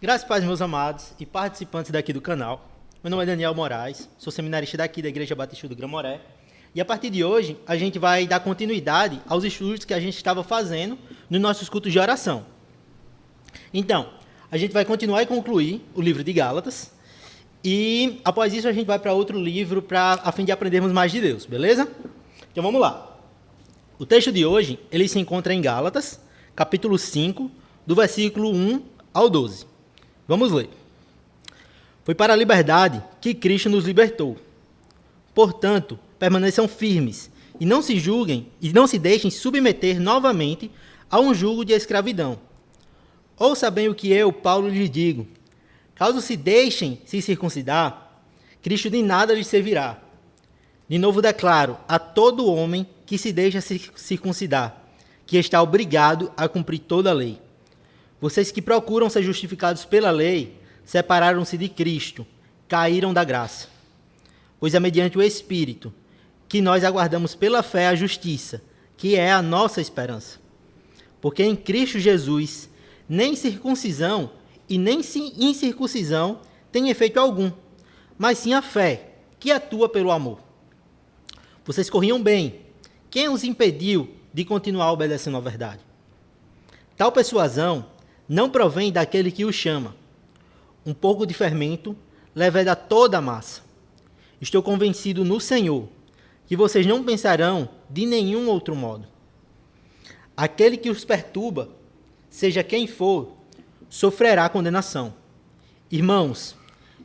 Graças a Deus, meus amados e participantes daqui do canal. Meu nome é Daniel Moraes, sou seminarista daqui da Igreja Batista do Grã-Moré. E a partir de hoje, a gente vai dar continuidade aos estudos que a gente estava fazendo nos nossos cultos de oração. Então, a gente vai continuar e concluir o livro de Gálatas. E após isso, a gente vai para outro livro a fim de aprendermos mais de Deus, beleza? Então vamos lá. O texto de hoje, ele se encontra em Gálatas, capítulo 5, do versículo 1 ao 12. Vamos ler. Foi para a liberdade que Cristo nos libertou. Portanto, permaneçam firmes e não se julguem e não se deixem submeter novamente a um jugo de escravidão. Ouça bem o que eu, Paulo, lhes digo. Caso se deixem se circuncidar, Cristo de nada lhes servirá. De novo declaro a todo homem que se deixa circuncidar, que está obrigado a cumprir toda a lei. Vocês que procuram ser justificados pela lei, separaram-se de Cristo, caíram da graça. Pois é mediante o Espírito que nós aguardamos pela fé a justiça, que é a nossa esperança. Porque em Cristo Jesus, nem circuncisão e nem incircuncisão tem efeito algum, mas sim a fé, que atua pelo amor. Vocês corriam bem. Quem os impediu de continuar obedecendo à verdade? Tal persuasão não provém daquele que o chama. Um pouco de fermento leveda toda a massa. Estou convencido no Senhor que vocês não pensarão de nenhum outro modo. Aquele que os perturba, seja quem for, sofrerá condenação. Irmãos,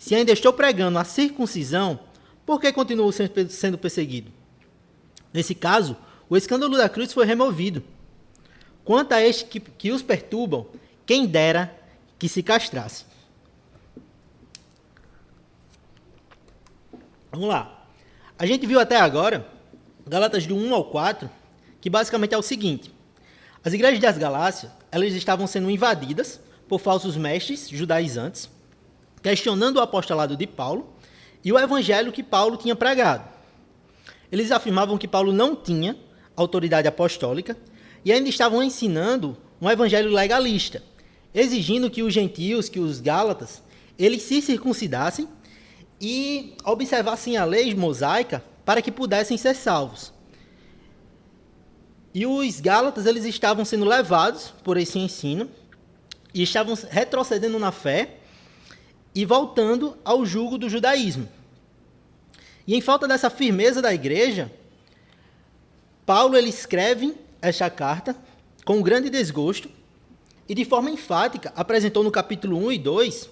se ainda estou pregando a circuncisão, por que continuo sendo perseguido? Nesse caso, o escândalo da cruz foi removido. Quanto a estes que os perturbam, quem dera que se castrasse. Vamos lá. A gente viu até agora, Gálatas do 1 ao 4, que basicamente é o seguinte. As igrejas das Galácias, elas estavam sendo invadidas por falsos mestres judaizantes, questionando o apostolado de Paulo e o evangelho que Paulo tinha pregado. Eles afirmavam que Paulo não tinha autoridade apostólica e ainda estavam ensinando um evangelho legalista, exigindo que os gentios, que os gálatas, eles se circuncidassem e observassem a lei mosaica para que pudessem ser salvos. E os gálatas, eles estavam sendo levados por esse ensino e estavam retrocedendo na fé e voltando ao jugo do judaísmo. E em falta dessa firmeza da igreja, Paulo ele escreve esta carta com grande desgosto e de forma enfática apresentou no capítulo 1 e 2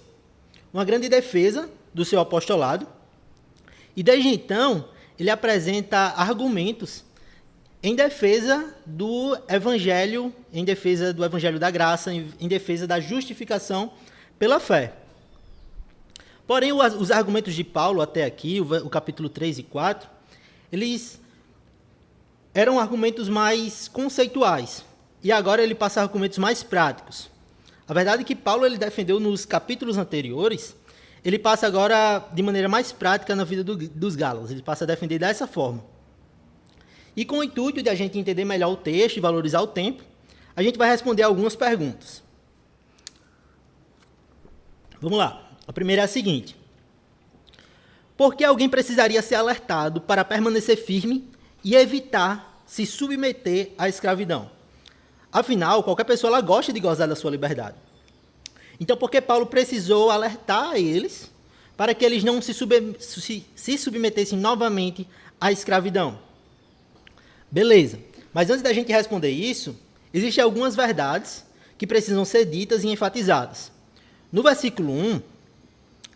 uma grande defesa do seu apostolado. E desde então, ele apresenta argumentos em defesa do evangelho da graça, em defesa da justificação pela fé. Porém, os argumentos de Paulo até aqui, o capítulo 3 e 4, eles eram argumentos mais conceituais. E agora ele passa a argumentos mais práticos. A verdade é que Paulo ele defendeu nos capítulos anteriores, ele passa agora de maneira mais prática na vida dos Gálatas. Ele passa a defender dessa forma. E com o intuito de a gente entender melhor o texto e valorizar o tempo, a gente vai responder algumas perguntas. Vamos lá. A primeira é a seguinte. Por que alguém precisaria ser alertado para permanecer firme e evitar se submeter à escravidão? Afinal, qualquer pessoa ela gosta de gozar da sua liberdade. Então, por que Paulo precisou alertar eles para que eles não se submetessem novamente à escravidão? Beleza, mas antes da gente responder isso, existem algumas verdades que precisam ser ditas e enfatizadas. No versículo 1,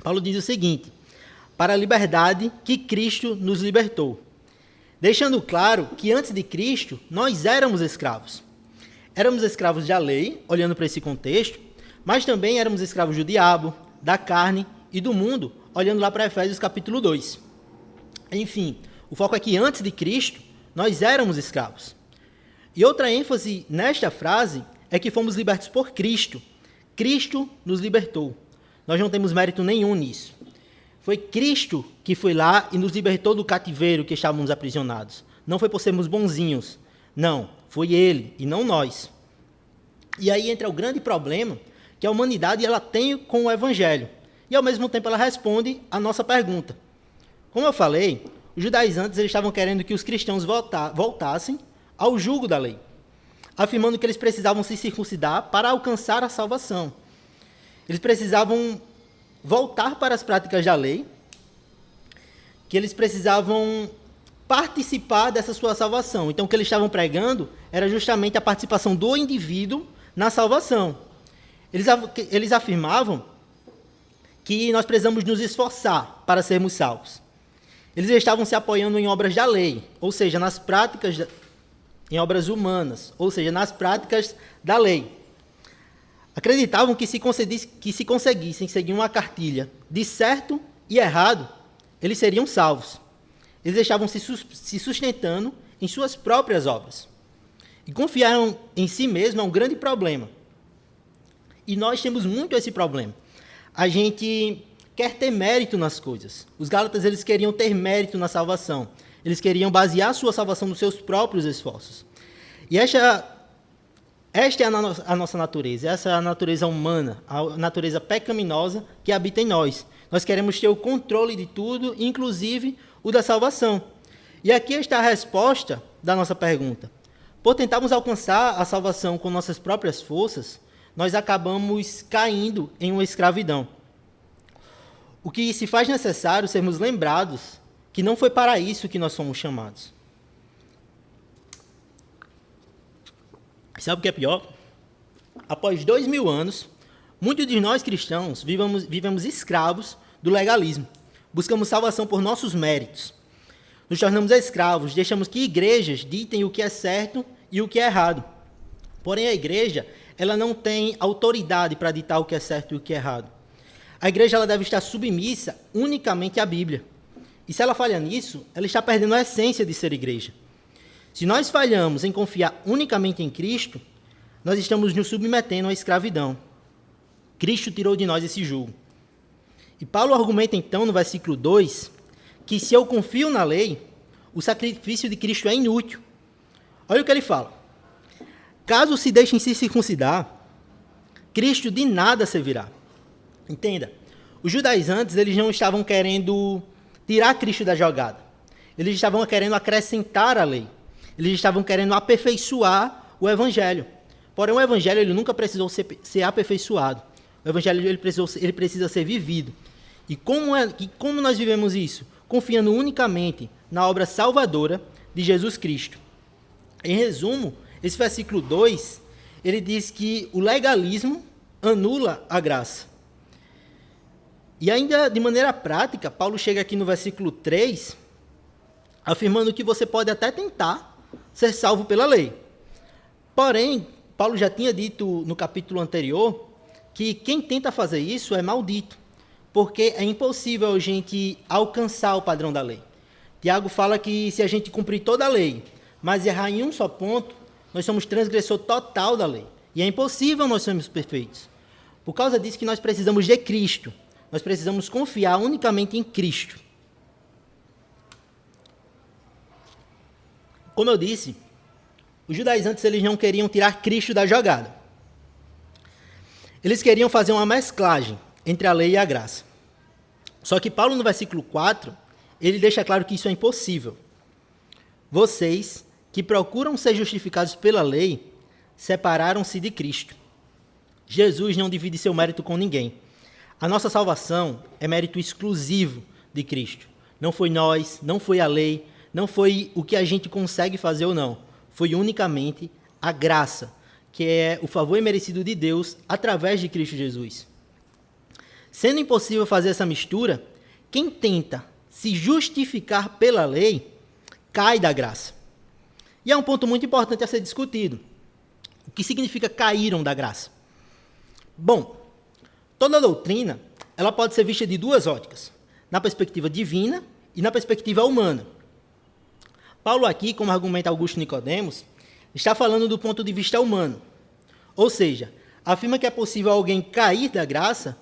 Paulo diz o seguinte: para a liberdade que Cristo nos libertou. Deixando claro que antes de Cristo, nós éramos escravos. Éramos escravos da lei, olhando para esse contexto, mas também éramos escravos do diabo, da carne e do mundo, olhando lá para Efésios capítulo 2. Enfim, o foco é que antes de Cristo, nós éramos escravos. E outra ênfase nesta frase é que fomos libertos por Cristo. Cristo nos libertou. Nós não temos mérito nenhum nisso. Foi Cristo que foi lá e nos libertou do cativeiro que estávamos aprisionados. Não foi por sermos bonzinhos. Não, foi Ele e não nós. E aí entra o grande problema, que que a humanidade ela tem com o Evangelho. E, ao mesmo tempo, ela responde a nossa pergunta. Como eu falei, os judaizantes eles estavam querendo que os cristãos voltassem ao jugo da lei, afirmando que eles precisavam se circuncidar para alcançar a salvação. Eles precisavam voltar para as práticas da lei, que eles precisavam participar dessa sua salvação. Então, o que eles estavam pregando era justamente a participação do indivíduo na salvação. Eles afirmavam que nós precisamos nos esforçar para sermos salvos. Eles estavam se apoiando em obras da lei, ou seja, nas práticas, em obras humanas, ou seja, nas práticas da lei. Acreditavam que se conseguissem seguir uma cartilha de certo e errado, eles seriam salvos. Eles estavam se sustentando em suas próprias obras. E confiar em si mesmo é um grande problema. E nós temos muito esse problema. A gente quer ter mérito nas coisas. Os Gálatas eles queriam ter mérito na salvação. Eles queriam basear a sua salvação nos seus próprios esforços. E esta é a nossa natureza. Essa é a natureza humana, a natureza pecaminosa que habita em nós. Nós queremos ter o controle de tudo, inclusive o da salvação. E aqui está a resposta da nossa pergunta. Por tentarmos alcançar a salvação com nossas próprias forças, nós acabamos caindo em uma escravidão. O que se faz necessário sermos lembrados que não foi para isso que nós somos chamados. Sabe o que é pior? Após 2000 anos, muitos de nós cristãos vivemos escravos do legalismo. Buscamos salvação por nossos méritos. Nos tornamos escravos, deixamos que igrejas ditem o que é certo e o que é errado. Porém, a igreja ela não tem autoridade para ditar o que é certo e o que é errado. A igreja ela deve estar submissa unicamente à Bíblia. E se ela falha nisso, ela está perdendo a essência de ser igreja. Se nós falhamos em confiar unicamente em Cristo, nós estamos nos submetendo à escravidão. Cristo tirou de nós esse jugo. E Paulo argumenta então no versículo 2, que se eu confio na lei, o sacrifício de Cristo é inútil. Olha o que ele fala. Caso se deixem se circuncidar, Cristo de nada servirá. Entenda, os judaizantes eles não estavam querendo tirar Cristo da jogada. Eles estavam querendo acrescentar a lei. Eles estavam querendo aperfeiçoar o evangelho. Porém, o evangelho ele nunca precisou ser aperfeiçoado. O evangelho ele precisa ser vivido. E como nós vivemos isso? Confiando unicamente na obra salvadora de Jesus Cristo. Em resumo, esse versículo 2, ele diz que o legalismo anula a graça. E ainda de maneira prática, Paulo chega aqui no versículo 3, afirmando que você pode até tentar ser salvo pela lei. Porém, Paulo já tinha dito no capítulo anterior que quem tenta fazer isso é maldito, porque é impossível a gente alcançar o padrão da lei. Tiago fala que se a gente cumprir toda a lei, mas errar em um só ponto, nós somos transgressor total da lei. E é impossível nós sermos perfeitos. Por causa disso que nós precisamos de Cristo. Nós precisamos confiar unicamente em Cristo. Como eu disse, os judaizantes eles não queriam tirar Cristo da jogada. Eles queriam fazer uma mesclagem entre a lei e a graça. Só que Paulo, no versículo 4, ele deixa claro que isso é impossível. Vocês, que procuram ser justificados pela lei, separaram-se de Cristo. Jesus não divide seu mérito com ninguém. A nossa salvação é mérito exclusivo de Cristo. Não foi nós, não foi a lei, não foi o que a gente consegue fazer ou não. Foi unicamente a graça, que é o favor imerecido de Deus através de Cristo Jesus. Sendo impossível fazer essa mistura, quem tenta se justificar pela lei, cai da graça. E é um ponto muito importante a ser discutido. O que significa caíram da graça? Bom, toda doutrina ela pode ser vista de duas óticas, na perspectiva divina e na perspectiva humana. Paulo aqui, como argumenta Augusto Nicodemos, está falando do ponto de vista humano. Ou seja, afirma que é possível alguém cair da graça,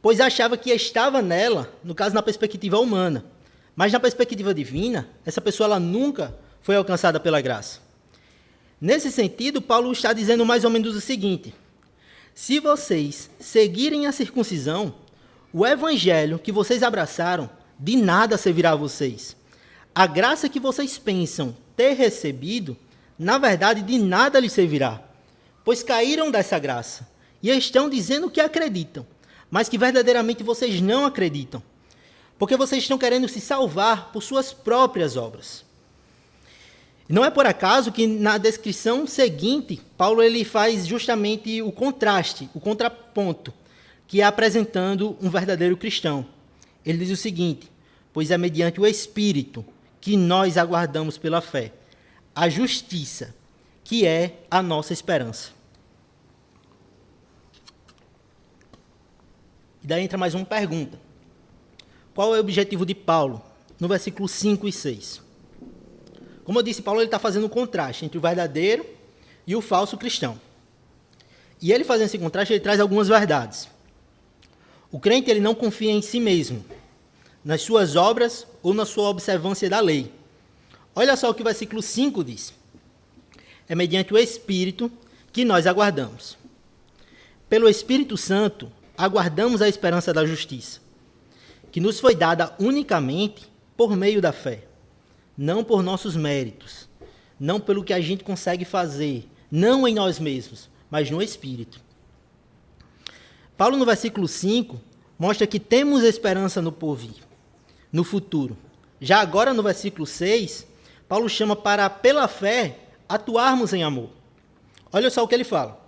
pois achava que estava nela, no caso na perspectiva humana. Mas na perspectiva divina, essa pessoa ela nunca foi alcançada pela graça. Nesse sentido, Paulo está dizendo mais ou menos o seguinte: Se vocês seguirem a circuncisão, o evangelho que vocês abraçaram de nada servirá a vocês. A graça que vocês pensam ter recebido, na verdade, de nada lhes servirá, pois caíram dessa graça e estão dizendo que acreditam, mas que verdadeiramente vocês não acreditam, porque vocês estão querendo se salvar por suas próprias obras. Não é por acaso que na descrição seguinte, Paulo ele faz justamente o contraste, o contraponto, que é apresentando um verdadeiro cristão. Ele diz o seguinte: pois é mediante o Espírito que nós aguardamos pela fé a justiça, que é a nossa esperança. E daí entra mais uma pergunta. Qual é o objetivo de Paulo no versículo 5 e 6? Como eu disse, Paulo está fazendo um contraste entre o verdadeiro e o falso cristão. E ele fazendo esse contraste, ele traz algumas verdades. O crente ele não confia em si mesmo, nas suas obras ou na sua observância da lei. Olha só o que o versículo 5 diz. É mediante o Espírito que nós aguardamos. Pelo Espírito Santo, aguardamos a esperança da justiça, que nos foi dada unicamente por meio da fé. Não por nossos méritos, não pelo que a gente consegue fazer, não em nós mesmos, mas no Espírito. Paulo, no versículo 5, mostra que temos esperança no porvir, no futuro. Já agora, no versículo 6, Paulo chama para, pela fé, atuarmos em amor. Olha só o que ele fala.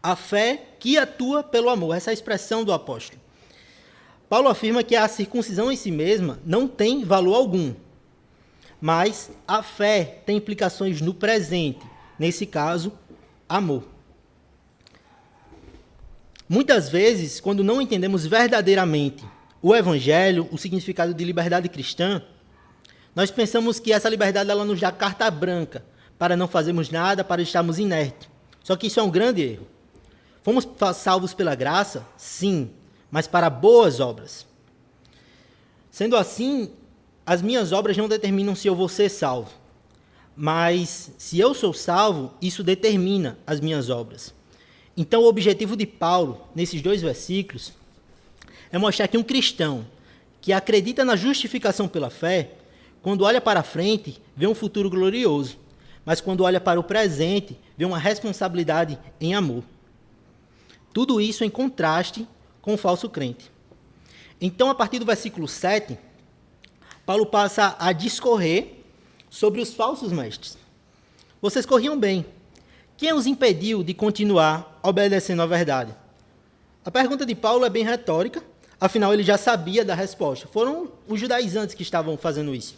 A fé que atua pelo amor, essa é a expressão do apóstolo. Paulo afirma que a circuncisão em si mesma não tem valor algum, mas a fé tem implicações no presente, nesse caso, amor. Muitas vezes, quando não entendemos verdadeiramente o Evangelho, o significado de liberdade cristã, nós pensamos que essa liberdade ela nos dá carta branca para não fazermos nada, para estarmos inertes. Só que isso é um grande erro. Fomos salvos pela graça? Sim, mas para boas obras. Sendo assim, as minhas obras não determinam se eu vou ser salvo, mas se eu sou salvo, isso determina as minhas obras. Então, o objetivo de Paulo, nesses 2 versículos, é mostrar que um cristão que acredita na justificação pela fé, quando olha para frente, vê um futuro glorioso, mas quando olha para o presente, vê uma responsabilidade em amor. Tudo isso em contraste com o falso crente. Então, a partir do versículo 7, Paulo passa a discorrer sobre os falsos mestres. Vocês corriam bem. Quem os impediu de continuar obedecendo à verdade? A pergunta de Paulo é bem retórica, afinal ele já sabia da resposta. Foram os judaizantes que estavam fazendo isso.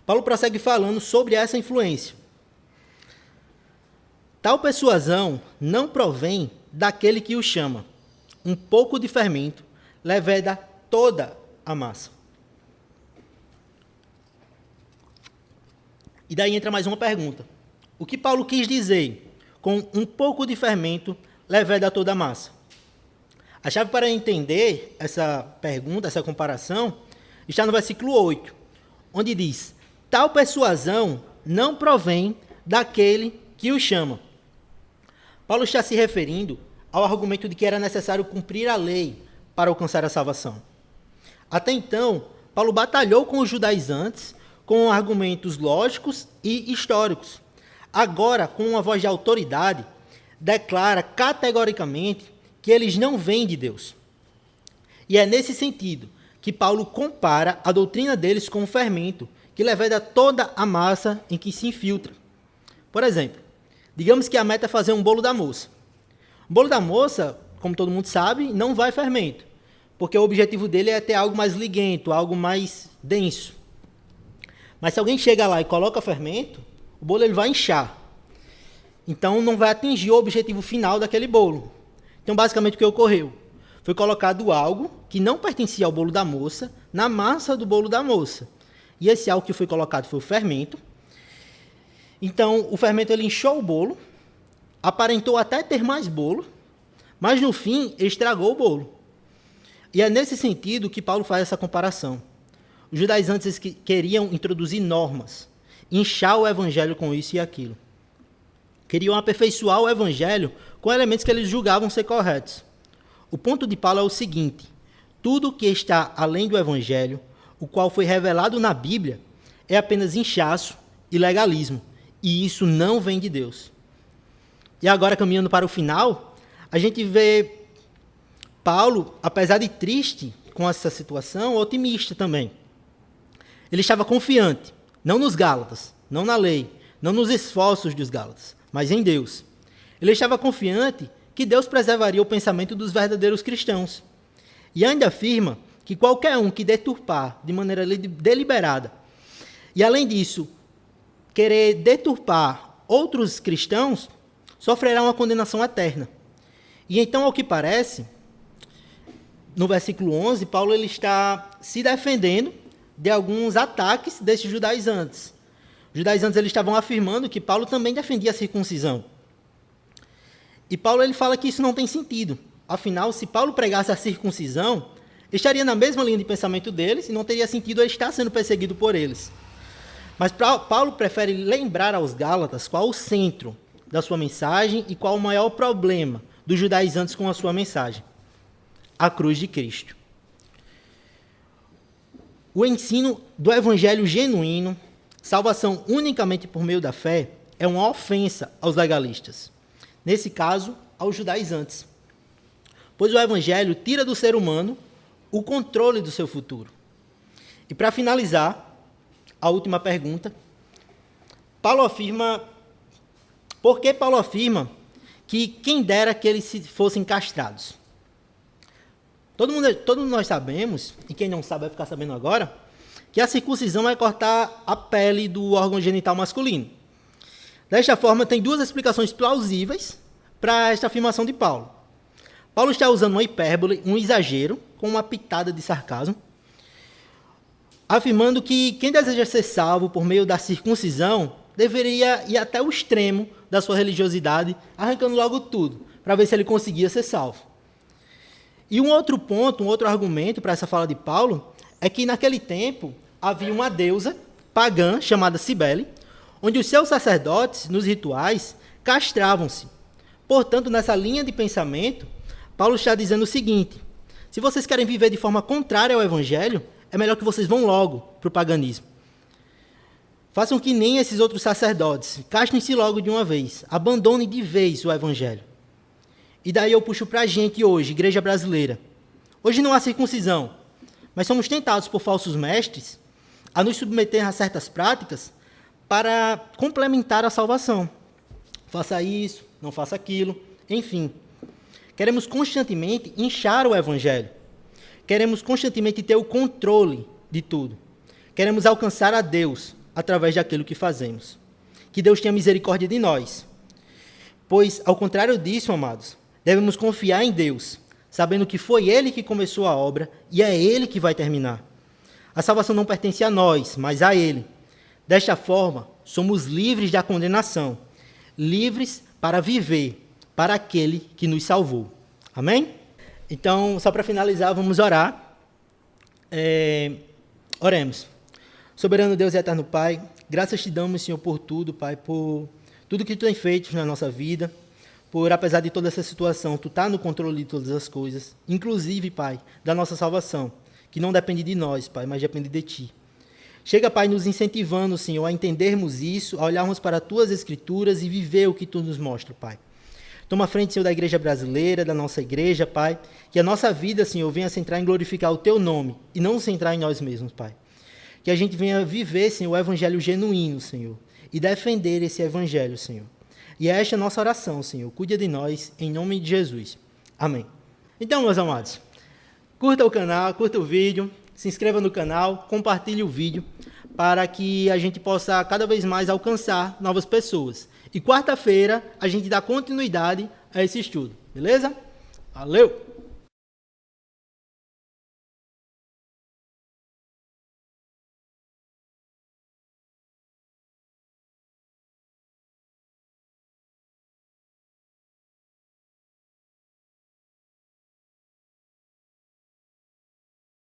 Paulo prossegue falando sobre essa influência. Tal persuasão não provém daquele que o chama. Um pouco de fermento leveda toda a massa. E daí entra mais uma pergunta. O que Paulo quis dizer com um pouco de fermento leveda toda a massa? A chave para entender essa pergunta, essa comparação, está no versículo 8, onde diz: tal persuasão não provém daquele que o chama. Paulo está se referindo ao argumento de que era necessário cumprir a lei para alcançar a salvação. Até então, Paulo batalhou com os judaizantes com argumentos lógicos e históricos. Agora, com uma voz de autoridade, declara categoricamente que eles não vêm de Deus. E é nesse sentido que Paulo compara a doutrina deles com o fermento, que leveda toda a massa em que se infiltra. Por exemplo, digamos que a meta é fazer um bolo da moça. O bolo da moça, como todo mundo sabe, não vai fermento, porque o objetivo dele é ter algo mais liguento, algo mais denso. Mas se alguém chega lá e coloca fermento, o bolo ele vai inchar. Então não vai atingir o objetivo final daquele bolo. Então basicamente o que ocorreu? Foi colocado algo que não pertencia ao bolo da moça na massa do bolo da moça. E esse algo que foi colocado foi o fermento. Então o fermento ele inchou o bolo, aparentou até ter mais bolo, mas no fim estragou o bolo. E é nesse sentido que Paulo faz essa comparação. Os judaizantes queriam introduzir normas, inchar o evangelho com isso e aquilo. queriam aperfeiçoar o evangelho com elementos que eles julgavam ser corretos. O ponto de Paulo é o seguinte: tudo que está além do evangelho, o qual foi revelado na Bíblia, é apenas inchaço e legalismo, e isso não vem de Deus. E agora, caminhando para o final, a gente vê Paulo, apesar de triste com essa situação, otimista também. Ele estava confiante, não nos Gálatas, não na lei, não nos esforços dos Gálatas, mas em Deus. Ele estava confiante que Deus preservaria o pensamento dos verdadeiros cristãos. E ainda afirma que qualquer um que deturpar de maneira deliberada, e além disso, querer deturpar outros cristãos, sofrerá uma condenação eterna. E então, ao que parece, no versículo 11, Paulo ele está se defendendo de alguns ataques desses judaizantes. Os judaizantes eles estavam afirmando que Paulo também defendia a circuncisão. E Paulo ele fala que isso não tem sentido. Afinal, se Paulo pregasse a circuncisão, estaria na mesma linha de pensamento deles e não teria sentido ele estar sendo perseguido por eles. Mas Paulo prefere lembrar aos Gálatas qual o centro da sua mensagem e qual o maior problema dos judaizantes com a sua mensagem: a cruz de Cristo. O ensino do evangelho genuíno, salvação unicamente por meio da fé, é uma ofensa aos legalistas. Nesse caso, aos judaizantes. Pois o evangelho tira do ser humano o controle do seu futuro. E para finalizar, a última pergunta, por que Paulo afirma que quem dera que eles fossem castrados? Todos nós sabemos, e quem não sabe vai ficar sabendo agora, que a circuncisão é cortar a pele do órgão genital masculino. Desta forma, tem duas explicações plausíveis para esta afirmação de Paulo. Paulo está usando uma hipérbole, um exagero, com uma pitada de sarcasmo, afirmando que quem deseja ser salvo por meio da circuncisão deveria ir até o extremo da sua religiosidade, arrancando logo tudo, para ver se ele conseguia ser salvo. E um outro ponto, um outro argumento para essa fala de Paulo, é que naquele tempo havia uma deusa pagã chamada Cibele, onde os seus sacerdotes, nos rituais, castravam-se. Portanto, nessa linha de pensamento, Paulo está dizendo o seguinte: se vocês querem viver de forma contrária ao evangelho, é melhor que vocês vão logo para o paganismo. Façam que nem esses outros sacerdotes, castrem-se logo de uma vez, abandonem de vez o evangelho. E daí eu puxo para a gente hoje, igreja brasileira. Hoje não há circuncisão, mas somos tentados por falsos mestres a nos submeter a certas práticas para complementar a salvação. Faça isso, não faça aquilo, enfim. Queremos constantemente inchar o evangelho. Queremos constantemente ter o controle de tudo. Queremos alcançar a Deus através daquilo que fazemos. Que Deus tenha misericórdia de nós. Pois, ao contrário disso, amados, devemos confiar em Deus, sabendo que foi Ele que começou a obra e é Ele que vai terminar. A salvação não pertence a nós, mas a Ele. Desta forma, somos livres da condenação, livres para viver para aquele que nos salvou. Amém? Então, só para finalizar, vamos orar. Oremos. Soberano Deus e eterno Pai, graças te damos, Senhor, por tudo, Pai, por tudo que tu tem feito na nossa vida, por, apesar de toda essa situação, tu está no controle de todas as coisas, inclusive, Pai, da nossa salvação, que não depende de nós, Pai, mas depende de ti. Chega, Pai, nos incentivando, Senhor, a entendermos isso, a olharmos para as tuas escrituras e viver o que tu nos mostra, Pai. Toma a frente, Senhor, da igreja brasileira, da nossa igreja, Pai, que a nossa vida, Senhor, venha centrar em glorificar o teu nome e não centrar em nós mesmos, Pai. Que a gente venha viver, Senhor, o evangelho genuíno, Senhor, e defender esse evangelho, Senhor. E é esta a nossa oração, Senhor. Cuida de nós, em nome de Jesus. Amém. Então, meus amados, curta o canal, curta o vídeo, se inscreva no canal, compartilhe o vídeo, para que a gente possa cada vez mais alcançar novas pessoas. E quarta-feira a gente dá continuidade a esse estudo, beleza? Valeu!